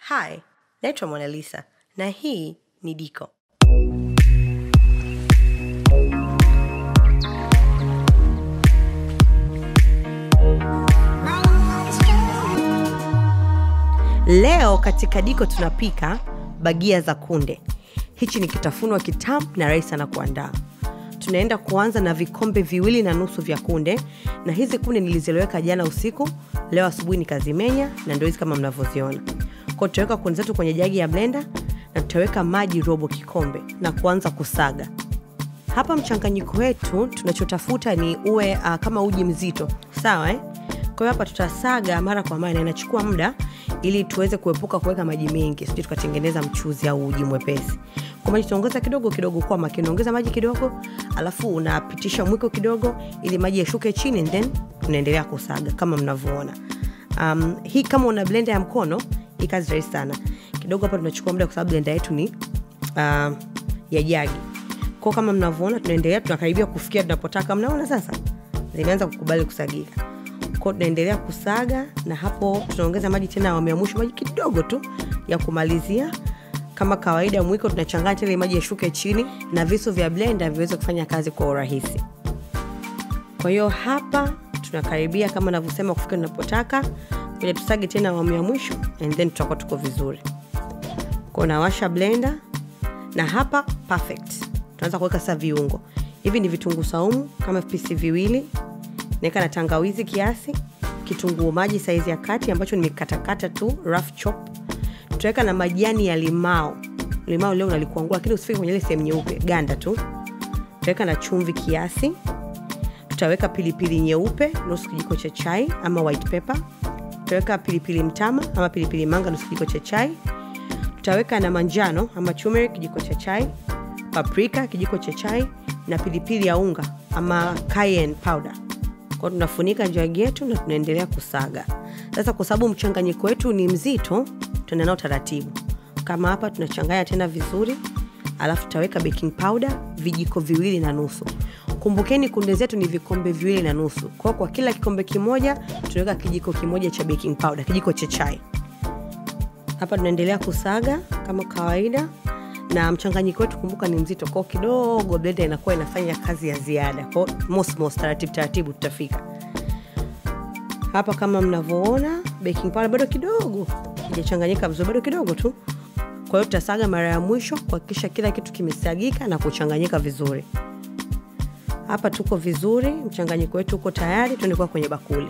Hi, naitwa Monalisa na hii ni Diko. Leo katika Diko tunapika bagia za kunde. Hichi ni kitafunwa kitamu na rahisi sana kuandaa. Tunaenda kuanza na vikombe 2.5 vya kunde, na hizi kunde niliziweka jana usiku, leo asubuhi nikazimenya na ndio hizi kama mnavyoziona. Kwa tutaweka kunde zetu kwenye jagi ya blender na tutaweka maji robo kikombe na kuanza kusaga. Hapa mchanganyiko wetu tunachotafuta ni uwe kama uji mzito. Sawa Kwa hiyo hapa tutasaga mara kwa mara, inachukua muda ili tuweze kuepuka kuweka maji mengi, sije tukatengeneza mchuzi au uji mwepesi. Kwa maji tunaongeza kidogo kidogo kwa makini, unaongeza maji kidogo, alafu unapitisha mwiko kidogo ili maji yashuke chini, and then tunaendelea kusaga kama mnavyoona. Hii kama una blender ya mkono, hii kazi rahisi sana. Kidogo hapa tunachukua muda kwa sababu blender yetu ni ya jagi. Kwa kama mnavyoona tunaendelea, tunakaribia kufikia tunapotaka. Mnaona sasa zimeanza kukubali kusagika. Kwa tunaendelea kusaga, na hapo tunaongeza maji tena awamu ya mwisho, maji kidogo tu ya kumalizia. Kama kawaida mwiko tunachanganya ile maji yashuke chini na visu vya blender viweze kufanya kazi kwa urahisi. Kwa hiyo hapa tunakaribia kama ninavyosema kufikia tunapotaka. Ile tusage tena awamu ya mwisho, and then tutakuwa tuko vizuri. Kwa nawasha blender na hapa perfect. Tunaanza kuweka sasa viungo. Hivi ni vitunguu saumu kama vipisi 2. Naweka na tangawizi kiasi, kitunguu maji size ya kati ambacho nimekatakata tu rough chop. Tutaweka na majani ya limao. Limao leo nalikuangua lakini usifike kwenye ile sehemu nyeupe, ganda tu. Tutaweka na chumvi kiasi. Tutaweka pilipili nyeupe nusu kijiko cha chai ama white pepper. Tutaweka pilipili mtama ama pilipili manga nusu kijiko cha chai. Tutaweka na manjano ama turmeric kijiko cha chai, paprika kijiko cha chai, na pilipili ya unga ama cayenne powder. Kwa tunafunika jagi yetu na tunaendelea kusaga. Sasa kwa sababu mchanganyiko wetu ni mzito, tunaenda nao taratibu. Kama hapa tunachanganya tena vizuri, alafu tutaweka baking powder vijiko 2.5. Kumbukeni kunde zetu ni vikombe 2.5. Kwa kila kikombe kimoja tunaweka kijiko kimoja cha baking powder, kijiko cha chai. Hapa tunaendelea kusaga kama kawaida, na mchanganyiko wetu kumbuka ni mzito, kwa kidogo blender inakuwa inafanya kazi ya ziada. Kwa mos taratibu tutafika. Hapa kama mnavyoona baking powder bado kidogo hajachanganyika vizuri, bado kidogo tu. Kwa hiyo tutasaga mara ya mwisho kuhakikisha kila kitu kimesagika na kuchanganyika vizuri. Hapa tuko vizuri, mchanganyiko wetu uko tayari, tunaenda kwenye bakuli.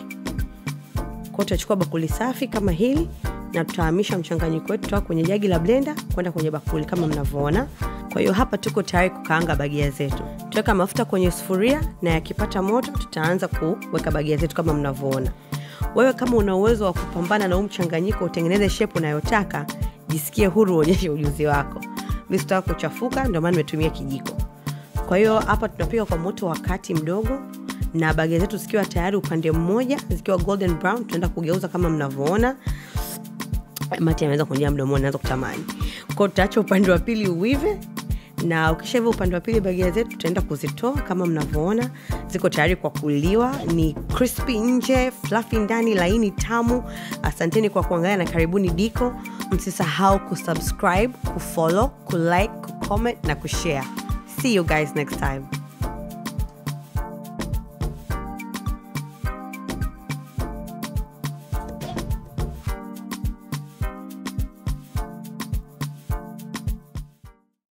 Kwa tutachukua bakuli safi kama hili na tutahamisha mchanganyiko wetu kutoka kwenye jagi la blender kwenda kwenye bakuli kama mnavyoona. Kwa hiyo hapa tuko tayari kukaanga bagia zetu. Tutaweka mafuta kwenye sufuria, na yakipata moto tutaanza kuweka bagia zetu kama mnavyoona. Wewe kama una uwezo wa kupambana na mchanganyiko utengeneze shape unayotaka, jisikie huru uonyeshe ujuzi wako. Mimi sitaki kuchafuka, ndio maana nimetumia kijiko. Kwa hiyo hapa tunapika kwa moto wa kati mdogo, na bagia zetu zikiwa tayari upande mmoja, zikiwa golden brown, tunaenda kugeuza kama mnavyoona. Mati ameweza kunjia mdomoni, anaanza kutamani. Kwa tutaacha upande wa pili uive, na ukishaiva upande wa pili bagia zetu tutaenda kuzitoa kama mnavyoona. Ziko tayari kwa kuliwa, ni crispy nje, fluffy ndani, laini tamu. Asanteni kwa kuangalia na karibuni Diko. Msisahau kusubscribe, kufollow, kulike, kucomment na kushare. See you guys next time.